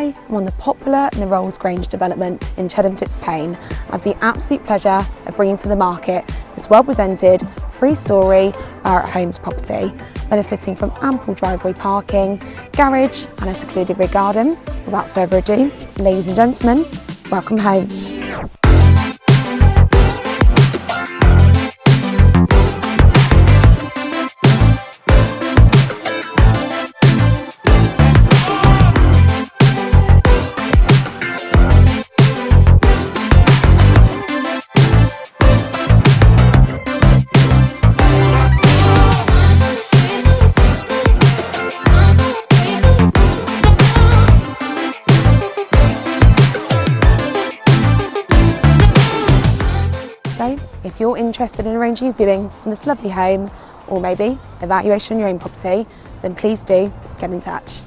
Today, I'm on the popular Knowles Grange development in Cheddar-on-Fitz-Payne. I have the absolute pleasure of bringing to the market this well-presented, three-storey Barratt Homes property, benefiting from ample driveway parking, garage and a secluded rear garden. Without further ado, ladies and gentlemen, welcome home. So, if you're interested in arranging a viewing on this lovely home, or maybe evaluation on your own property, then please do get in touch.